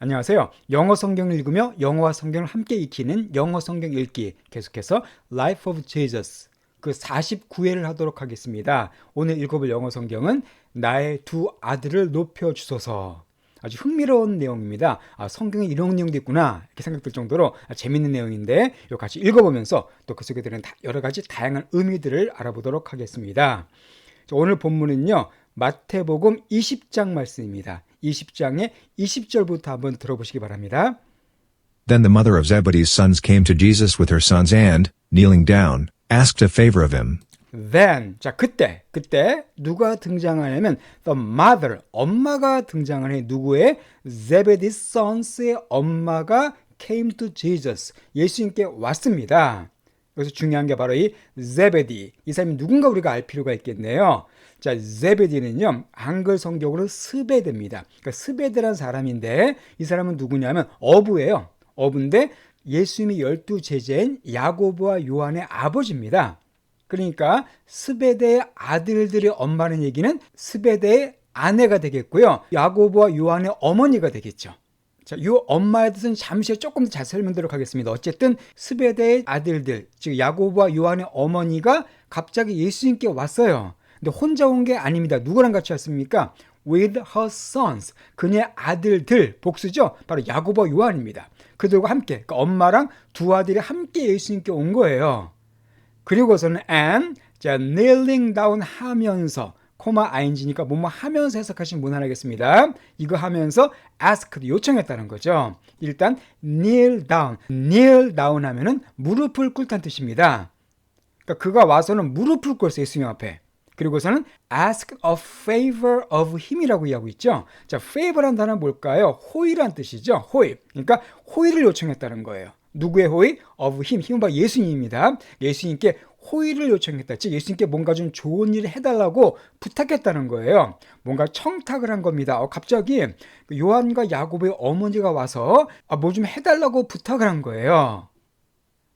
안녕하세요. 영어 성경을 읽으며 영어와 성경을 함께 익히는 영어 성경 읽기, 계속해서 Life of Jesus 그 49회를 하도록 하겠습니다. 오늘 읽어볼 영어 성경은 나의 두 아들을 높여주소서. 아주 흥미로운 내용입니다. 성경에 이런 내용도 있구나 이렇게 생각될 정도로 재밌는 내용인데 이거 같이 읽어보면서 또 그 속에 들은 여러 가지 다양한 의미들을 알아보도록 하겠습니다. 오늘 본문은요, 마태복음 20장 말씀입니다. 20장의 20절부터 한번 들어보시기 바랍니다. Then the mother of Zebedee's sons came to Jesus with her sons and, kneeling down, asked a favor of him. Then, 자 그때 누가 등장하냐면 the mother, 엄마가 등장하는 누구의? Zebedee's sons의 엄마가 came to Jesus, 예수님께 왔습니다. 여기서 중요한 게 바로 이 Zebedee, 이 사람이 누군가 우리가 알 필요가 있겠네요. 자, Zebedee는요, 한글 성경으로 스베드입니다. 그러니까 스베드란 사람인데 이 사람은 누구냐면 어부예요. 어부인데 예수님이 12 제자인 야고보와 요한의 아버지입니다. 그러니까 스베드의 아들들의 엄마는 얘기는 스베드의 아내가 되겠고요. 야고보와 요한의 어머니가 되겠죠. 자, 이 엄마의 뜻은 잠시 조금 더 자세히 설명드리도록 하겠습니다. 어쨌든 스베드의 아들들, 즉 야고보와 요한의 어머니가 갑자기 예수님께 왔어요. 근데 혼자 온 게 아닙니다. 누구랑 같이 왔습니까? With her sons, 그녀의 아들들, 복수죠. 바로 야고보와 요한입니다. 그들과 함께, 그러니까 엄마랑 두 아들이 함께 예수님께 온 거예요. 그리고서는 and, 자, kneeling down 하면서, 코마 ing니까 뭐뭐 하면서 해석하시면 무난하겠습니다. 이거 하면서 asked, 요청했다는 거죠. 일단 kneel down 하면은 무릎을 꿇다는 뜻입니다. 그러니까 그가 와서는 무릎을 꿇었어요, 예수님 앞에. 그리고서는 ask a favor of him이라고 이야기하고 있죠. 자, favor란 단어는 뭘까요? 호의란 뜻이죠. 호의. 그러니까 호의를 요청했다는 거예요. 누구의 호의? of him. 힘은 바로 예수님입니다. 예수님께 호의를 요청했다. 즉 예수님께 뭔가 좀 좋은 일을 해달라고 부탁했다는 거예요. 뭔가 청탁을 한 겁니다. 갑자기 요한과 야고보의 어머니가 와서 뭐 좀 해달라고 부탁을 한 거예요.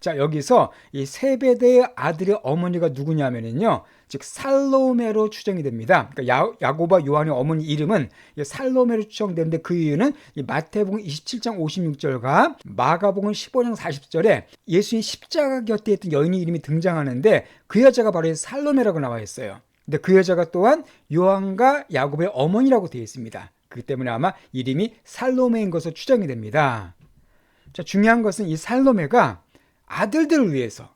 자, 여기서 이 세베대의 아들의 어머니가 누구냐면요, 즉 살로메로 추정이 됩니다. 그러니까 야고보와 요한의 어머니 이름은 살로메로 추정되는데 그 이유는 이 마태복음 27장 56절과 마가복음 15장 40절에 예수님 십자가 곁에 있던 여인의 이름이 등장하는데 그 여자가 바로 살로메라고 나와 있어요. 근데 그 여자가 또한 요한과 야고보의 어머니라고 되어 있습니다. 그렇기 때문에 아마 이름이 살로메인 것으로 추정이 됩니다. 자, 중요한 것은 이 살로메가 아들들을 위해서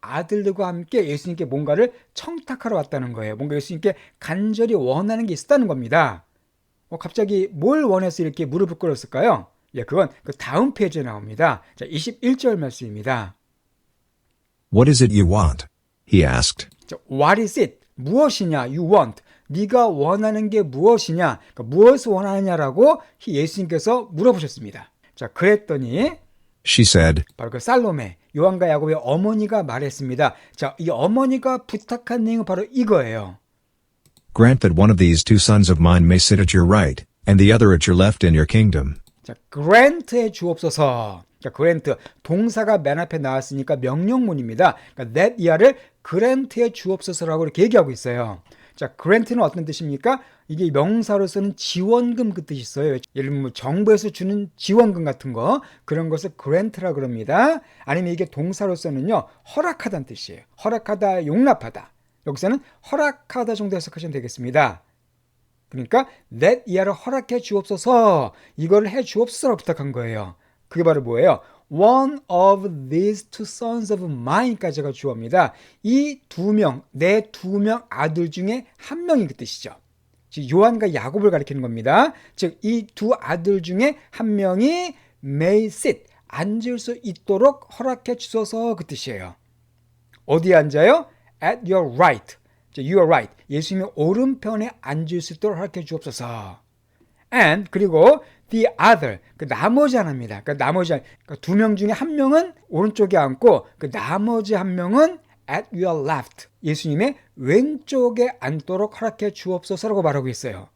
아들들과 함께 예수님께 뭔가를 청탁하러 왔다는 거예요. 뭔가 예수님께 간절히 원하는 게 있었다는 겁니다. 갑자기 뭘 원해서 이렇게 무릎을 꿇었을까요? 그건 그 다음 페이지에 나옵니다. 자, 21절 말씀입니다. What is it you want? He asked. 자, What is it? 무엇이냐? You want. 네가 원하는 게 무엇이냐? 그러니까 무엇을 원하느냐라고 예수님께서 물어보셨습니다. 자, 그랬더니 She said, 바로 그 살로메, 요한과 야고보의 어머니가 말했습니다. 자, 이 어머니가 부탁한 내용은 바로 이거예요. Grant that one of these two sons of mine may sit at your right, and the other at your left in your kingdom. 자, grant해 주옵소서. 자, grant, 동사가 맨 앞에 나왔으니까 명령문입니다. 그러니까 that 이하를 grant해 주옵소서라고 이렇게 얘기하고 있어요. 자, grant는 어떤 뜻입니까? 이게 명사로 쓰는 지원금 그 뜻이 있어요. 예를 들면 정부에서 주는 지원금 같은 거, 그런 것을 grant라고 그럽니다. 아니면 이게 동사로서는요, 허락하다는 뜻이에요. 허락하다, 용납하다. 여기서는 허락하다 정도 해석하시면 되겠습니다. 그러니까 that 이하를 허락해 주옵소서, 이걸 해 주옵소서라고 부탁한 거예요. 그게 바로 뭐예요? One of these two sons of mine까지가 주어입니다. 이 두 명, 내 두 명 아들 중에 한 명이 그 뜻이죠. 즉 요한과 야고보를 가리키는 겁니다. 즉 이 두 아들 중에 한 명이 may sit, 앉을 수 있도록 허락해 주소서 그 뜻이에요. 어디에 앉아요? At your right. You are right. 예수님의 오른편에 앉을 수 있도록 허락해 주옵소서. And 그리고 the other, 그 나머지 하나입니다. 그러니까 두 명 중에 한 명은 오른쪽에 앉고 그 나머지 한 명은 at your left, 예수님의 왼쪽에 앉도록 허락해 주옵소서라고 말하고 있어요.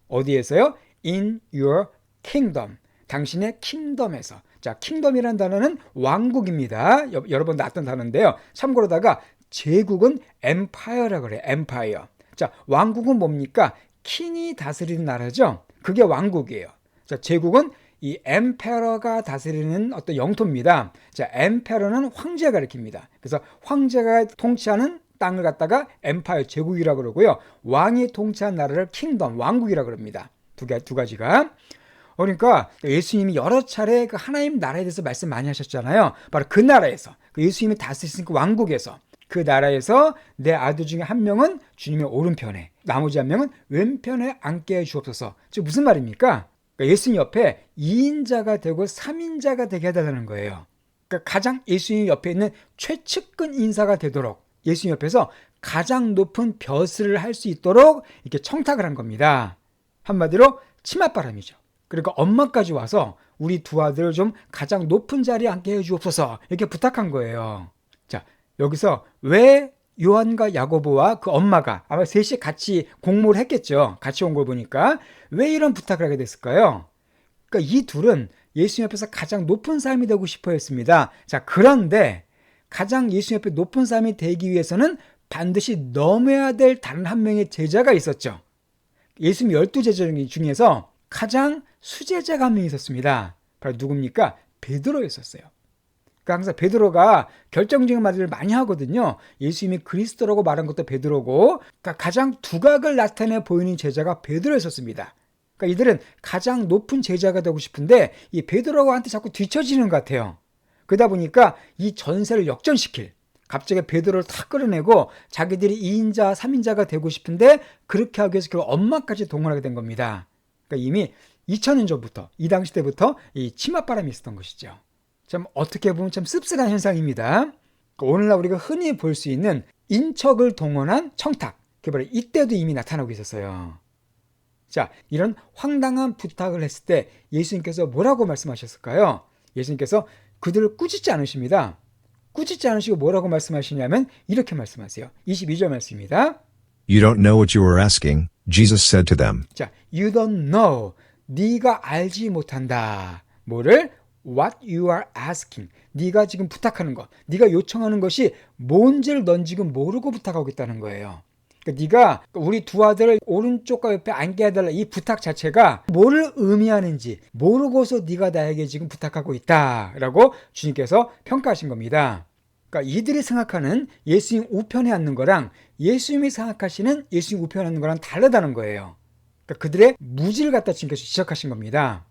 어디에서요? In your kingdom, 당신의 킹덤에서. 자, 킹덤이라는 단어는 왕국입니다. 여러 번 나왔던 단어인데요. 참고로다가 제국은 empire라고 그래요. empire. 자, 왕국은 뭡니까? 킹이 다스리는 나라죠. 그게 왕국이에요. 자, 제국은 이 엠페러가 다스리는 어떤 영토입니다. 자, 엠페러는 황제가 가리킵니다. 그래서 황제가 통치하는 땅을 갖다가 엠파이어 제국이라고 그러고요. 왕이 통치한 나라를 킹덤, 왕국이라고 그럽니다. 두 가지가. 그러니까 예수님이 여러 차례 그 하나님 나라에 대해서 말씀 많이 하셨잖아요. 바로 그 나라에서, 그 예수님이 다스리신 그 왕국에서, 그 나라에서 내 아들 중에 한 명은 주님의 오른편에, 나머지 한 명은 왼편에 앉게 해 주옵소서. 즉 무슨 말입니까? 그러니까 예수님 옆에 2인자가 되고 3인자가 되게 해달라는 거예요. 그러니까 가장 예수님 옆에 있는 최측근 인사가 되도록 예수님 옆에서 가장 높은 벼슬을 할 수 있도록 이렇게 청탁을 한 겁니다. 한마디로 치맛바람이죠. 그러니까 엄마까지 와서 우리 두 아들을 좀 가장 높은 자리에 앉게 해주옵소서 이렇게 부탁한 거예요. 자, 여기서 왜 요한과 야고보와 그 엄마가 아마 셋이 같이 공모를 했겠죠. 같이 온 걸 보니까 왜 이런 부탁을 하게 됐을까요? 그러니까 이 둘은 예수님 옆에서 가장 높은 사람이 되고 싶어 했습니다. 자, 그런데 가장 예수님 옆에 높은 사람이 되기 위해서는 반드시 넘어야 될 다른 한 명의 제자가 있었죠. 예수님 12제자 중에서 가장 수제자가 한 명 있었습니다. 바로 누굽니까? 베드로였었어요. 그러니까 항상 베드로가 결정적인 말을 많이 하거든요. 예수님이 그리스도라고 말한 것도 베드로고, 그러니까 가장 두각을 나타내 보이는 제자가 베드로였었습니다. 그러니까 이들은 가장 높은 제자가 되고 싶은데 이 베드로한테 자꾸 뒤처지는 것 같아요. 그러다 보니까 이 전세를 역전시킬, 갑자기 베드로를 탁 끌어내고 자기들이 2인자, 3인자가 되고 싶은데 그렇게 하기 위해서 그 엄마까지 동원하게 된 겁니다. 그러니까 이미 2000년 전부터, 이 당시 때부터 이 치맛바람이 있었던 것이죠. 참 어떻게 보면 참 씁쓸한 현상입니다. 오늘날 우리가 흔히 볼 수 있는 인척을 동원한 청탁, 그게 바로 이때도 이미 나타나고 있었어요. 자, 이런 황당한 부탁을 했을 때 예수님께서 뭐라고 말씀하셨을까요? 예수님께서 그들을 꾸짖지 않으십니다. 꾸짖지 않으시고 뭐라고 말씀하시냐면 이렇게 말씀하세요. 22절 말씀입니다. You don't know what you are asking, Jesus said to them. 자, you don't know. 네가 알지 못한다. 뭐를? What you are asking. 네가 지금 부탁하는 것, 네가 요청하는 것이 뭔지를 넌 지금 모르고 부탁하고 있다는 거예요. 그러니까 네가 우리 두 아들을 오른쪽과 옆에 앉게 해달라 이 부탁 자체가 뭐를 의미하는지 모르고서 네가 나에게 지금 부탁하고 있다라고 주님께서 평가하신 겁니다. 그러니까 이들이 생각하는 예수님 우편에 앉는 거랑 예수님이 생각하시는 예수님 우편에 앉는 거랑 다르다는 거예요. 그러니까 그들의 무지를 갖다 주님께서 지적하신 겁니다.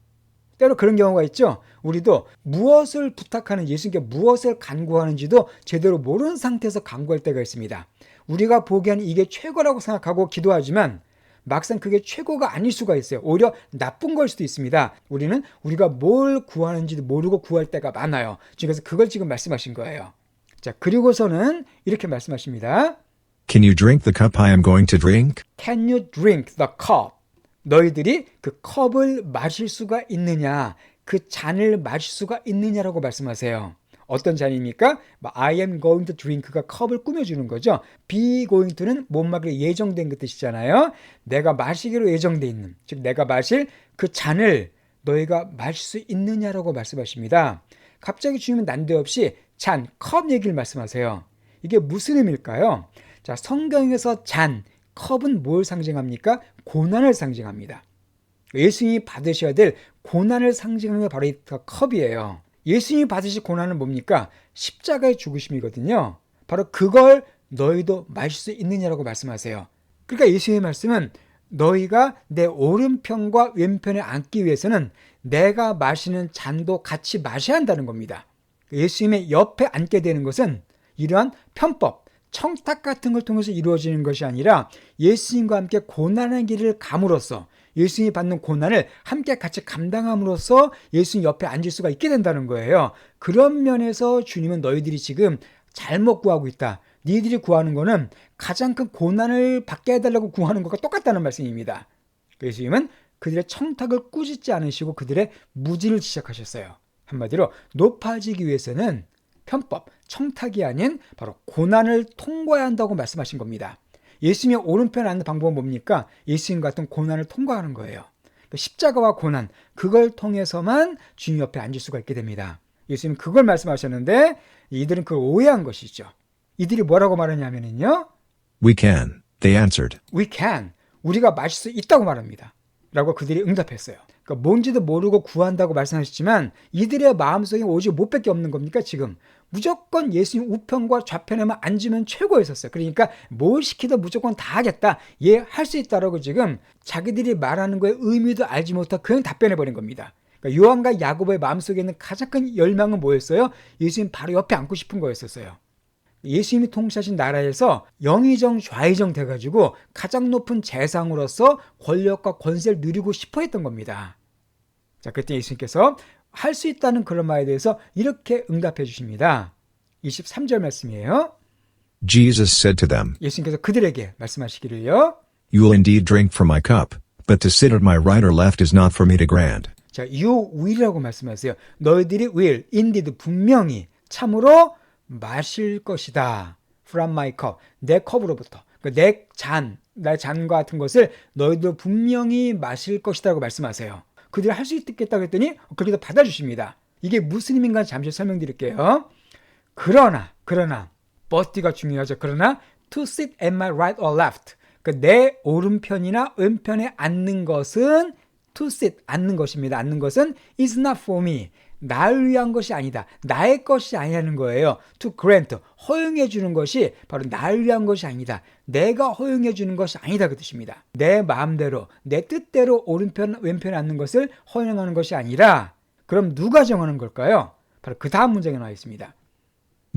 때로 그런 경우가 있죠. 우리도 무엇을 부탁하는, 예수님께 무엇을 간구하는지도 제대로 모르는 상태에서 간구할 때가 있습니다. 우리가 보기에는 이게 최고라고 생각하고 기도하지만 막상 그게 최고가 아닐 수가 있어요. 오히려 나쁜 걸 수도 있습니다. 우리는 우리가 뭘 구하는지도 모르고 구할 때가 많아요. 그래서 그걸 지금 말씀하신 거예요. 자, 그리고서는 이렇게 말씀하십니다. Can you drink the cup I am going to drink? Can you drink the cup? 너희들이 그 컵을 마실 수가 있느냐, 그 잔을 마실 수가 있느냐라고 말씀하세요. 어떤 잔입니까? I am going to drink가 컵을 꾸며주는 거죠. be going to는 못 마기로 예정된 그 뜻이잖아요. 내가 마시기로 예정돼 있는, 즉 내가 마실 그 잔을 너희가 마실 수 있느냐라고 말씀하십니다. 갑자기 주님은 난데없이 잔, 컵 얘기를 말씀하세요. 이게 무슨 의미일까요? 자, 성경에서 잔, 컵은 뭘 상징합니까? 고난을 상징합니다. 예수님이 받으셔야 될 고난을 상징하는 게 바로 이 컵이에요. 예수님이 받으실 고난은 뭡니까? 십자가의 죽으심이거든요. 바로 그걸 너희도 마실 수 있느냐라고 말씀하세요. 그러니까 예수님의 말씀은 너희가 내 오른편과 왼편에 앉기 위해서는 내가 마시는 잔도 같이 마셔야 한다는 겁니다. 예수님의 옆에 앉게 되는 것은 이러한 편법, 청탁 같은 걸 통해서 이루어지는 것이 아니라 예수님과 함께 고난의 길을 감으로써 예수님이 받는 고난을 함께 같이 감당함으로써 예수님 옆에 앉을 수가 있게 된다는 거예요. 그런 면에서 주님은 너희들이 지금 잘못 구하고 있다. 너희들이 구하는 거는 가장 큰 고난을 받게 해달라고 구하는 것과 똑같다는 말씀입니다. 예수님은 그들의 청탁을 꾸짖지 않으시고 그들의 무지를 지적하셨어요. 한마디로 높아지기 위해서는 편법, 청탁이 아닌 바로 고난을 통과해야 한다고 말씀하신 겁니다. 예수님의 오른편에 앉는 방법은 뭡니까? 예수님 같은 고난을 통과하는 거예요. 십자가와 고난, 그걸 통해서만 주님 옆에 앉을 수가 있게 됩니다. 예수님은 그걸 말씀하셨는데 이들은 그걸 오해한 것이죠. 이들이 뭐라고 말하냐면요. We can, they answered. We can. 우리가 마실 수 있다고 말합니다. 라고 그들이 응답했어요. 그러니까 뭔지도 모르고 구한다고 말씀하셨지만 이들의 마음속에 오직 못밖에 없는 겁니까 지금? 무조건 예수님 우편과 좌편에만 앉으면 최고였었어요. 그러니까 뭘 시키든 무조건 다 하겠다. 예, 할 수 있다라고 지금 자기들이 말하는 거에 의미도 알지 못하고 그냥 답변해버린 겁니다. 그러니까 요한과 야고보의 마음속에 있는 가장 큰 열망은 뭐였어요? 예수님 바로 옆에 앉고 싶은 거였었어요. 예수님이 통치하신 나라에서 영의정 좌의정 돼가지고 가장 높은 재상으로서 권력과 권세를 누리고 싶어 했던 겁니다. 자, 그때 예수님께서 할 수 있다는 그런 말에 대해서 이렇게 응답해 주십니다. 23절 말씀이에요. Jesus said to them, 예수님께서 그들에게 말씀하시기를요. You will indeed drink from my cup, but to sit at my right or left is not for me to grant. 자, you will이라고 말씀하세요. 너희들이 will, indeed, 분명히, 참으로 마실 것이다. From my cup, 내 컵으로부터. 내 잔, 나의 잔과 같은 것을 너희들 분명히 마실 것이다라고 말씀하세요. 그들이 할 수 있겠다 그랬더니 그렇게 받아주십니다. 이게 무슨 의미인가 잠시 설명드릴게요. 그러나, but가 중요하죠. 그러나 to sit at my right or left, 내 오른편이나 왼편에 앉는 것은 to sit, 앉는 것입니다. 앉는 것은 is not for me, 나를 위한 것이 아니다. 나의 것이 아니라는 거예요. to grant, 허용해 주는 것이 바로 나를 위한 것이 아니다. 내가 허용해 주는 것이 아니다 그 뜻입니다. 내 마음대로, 내 뜻대로 오른편, 왼편에 앉는 것을 허용하는 것이 아니라 그럼 누가 정하는 걸까요? 바로 그 다음 문장에 나와 있습니다.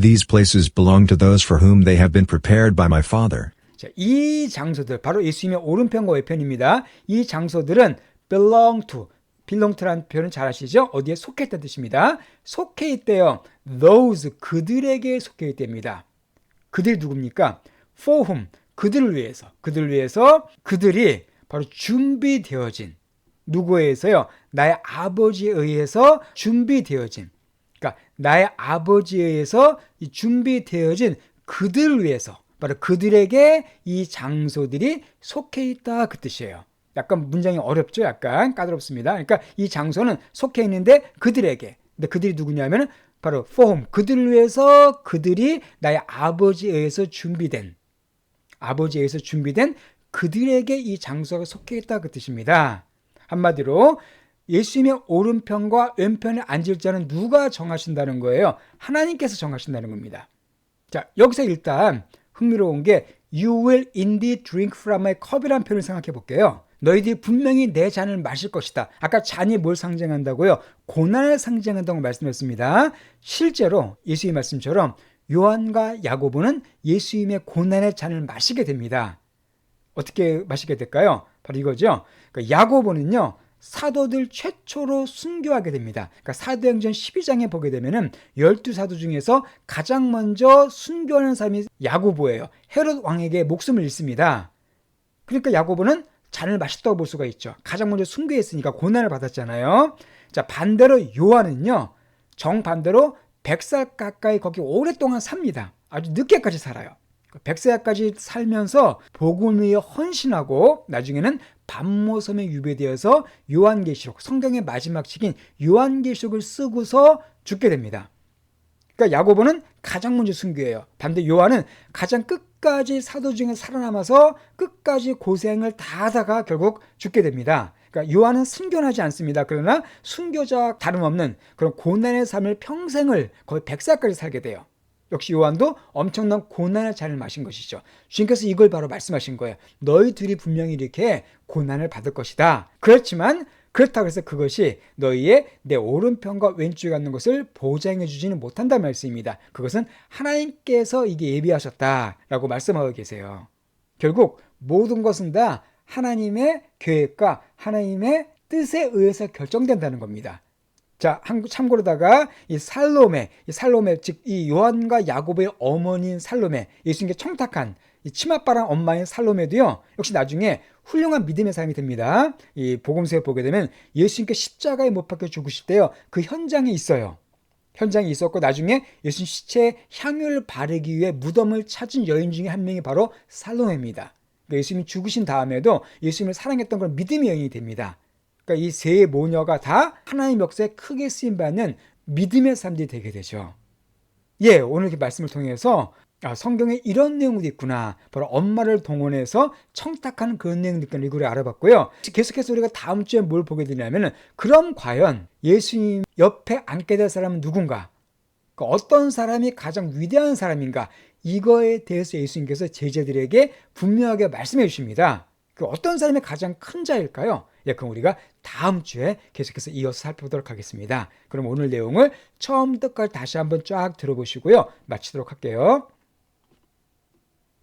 These places belong to those for whom they have been prepared by my Father. 자, 이 장소들, 바로 예수님의 오른편과 왼편입니다. 이 장소들은 belong to, belong to라는 표현은 잘 아시죠? 어디에 속해 있다는 뜻입니다. 속해 있대요. those, 그들에게 속해 있답니다. 그들이 누굽니까? for whom, 그들을 위해서. 그들이 바로 준비되어진, 누구에 의해서요? 나의 아버지에 의해서 준비되어진, 그러니까 나의 아버지에 의해서 준비되어진 그들을 위해서, 바로 그들에게 이 장소들이 속해 있다 그 뜻이에요. 약간 문장이 어렵죠? 약간 까다롭습니다. 그러니까 이 장소는 속해 있는데 그들에게, 근데 그들이 누구냐면 바로 for whom, 그들을 위해서, 그들이 나의 아버지에 의해서 준비된 그들에게 이 장소가 속해 있다 그 뜻입니다. 한마디로 예수님의 오른편과 왼편에 앉을 자는 누가 정하신다는 거예요? 하나님께서 정하신다는 겁니다. 자, 여기서 일단 흥미로운 게 You will indeed drink from my cup이라는 표현을 생각해 볼게요. 너희들이 분명히 내 잔을 마실 것이다. 아까 잔이 뭘 상징한다고요? 고난을 상징한다고 말씀했습니다. 실제로 예수의 말씀처럼 요한과 야고보는 예수님의 고난의 잔을 마시게 됩니다. 어떻게 마시게 될까요? 바로 이거죠. 그러니까 야고보는요, 사도들 최초로 순교하게 됩니다. 그러니까 사도행전 12장에 보게 되면은 12사도 중에서 가장 먼저 순교하는 사람이 야고보예요. 헤롯 왕에게 목숨을 잃습니다. 그러니까 야고보는 잔을 마셨다고 볼 수가 있죠. 가장 먼저 순교했으니까 고난을 받았잖아요. 자, 반대로 요한은요, 정반대로 100살 가까이 거기 오랫동안 삽니다. 아주 늦게까지 살아요. 100세까지 살면서 복음 위에 헌신하고 나중에는 밤모섬에 유배되어서 요한계시록, 성경의 마지막 책인 요한계시록을 쓰고서 죽게 됩니다. 그러니까 야고보는 가장 먼저 순교해요. 반대 요한은 가장 끝까지 사도 중에 살아남아서 끝까지 고생을 다 하다가 결국 죽게 됩니다. 그러니까 요한은 순교하지 않습니다. 그러나 순교자와 다름없는 그런 고난의 삶을 평생을 거의 100살까지 살게 돼요. 역시 요한도 엄청난 고난의 잔을 마신 것이죠. 주님께서 이걸 바로 말씀하신 거예요. 너희 둘이 분명히 이렇게 고난을 받을 것이다. 그렇지만 그렇다고 해서 그것이 너희의 내 오른편과 왼쪽에 앉는 것을 보장해 주지는 못한다는 말씀입니다. 그것은 하나님께서 이게 예비하셨다라고 말씀하고 계세요. 결국 모든 것은 다 하나님의 계획과 하나님의 뜻에 의해서 결정된다는 겁니다. 자, 참고로다가 이 살로메, 즉 이 요한과 야고보의 어머니인 살로메, 예수님께 청탁한 이 치맛바람 엄마인 살로메도요, 역시 나중에 훌륭한 믿음의 사람이 됩니다. 이 복음서에 보게 되면 예수님께 십자가에 못 박혀 죽으실 때요, 그 현장에 있어요. 현장에 있었고 나중에 예수님 시체에 향유를 바르기 위해 무덤을 찾은 여인 중에 한 명이 바로 살로메입니다. 그러니까 예수님이 죽으신 다음에도 예수님을 사랑했던 그런 믿음의 여인이 됩니다. 그러니까 이 세 모녀가 다 하나님의 역사에 크게 쓰임받는 믿음의 사람들이 되게 되죠. 예, 오늘 이렇게 말씀을 통해서 성경에 이런 내용도 있구나. 바로 엄마를 동원해서 청탁하는 그런 내용도 있구나. 이걸 알아봤고요. 계속해서 우리가 다음 주에 뭘 보게 되냐면은, 그럼 과연 예수님 옆에 앉게 될 사람은 누군가? 어떤 사람이 가장 위대한 사람인가? 이거에 대해서 예수님께서 제자들에게 분명하게 말씀해 주십니다. 어떤 사람이 가장 큰 자일까요? 그럼 우리가 다음 주에 계속해서 이어서 살펴보도록 하겠습니다. 그럼 오늘 내용을 처음부터 끝까지 다시 한번 쫙 들어보시고요. 마치도록 할게요.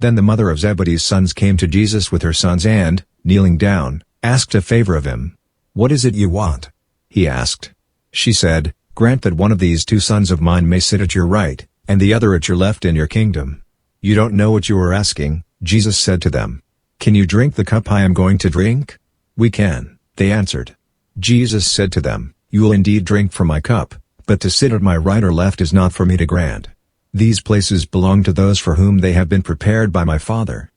Then the mother of Zebedee's sons came to Jesus with her sons and, kneeling down, asked a favor of him. "What is it you want?" he asked. She said, "Grant that one of these two sons of mine may sit at your right, and the other at your left in your kingdom." "You don't know what you are asking," Jesus said to them. "Can you drink the cup I am going to drink?" "We can," they answered. Jesus said to them, "You will indeed drink from my cup, but to sit at my right or left is not for me to grant. These places belong to those for whom they have been prepared by my Father."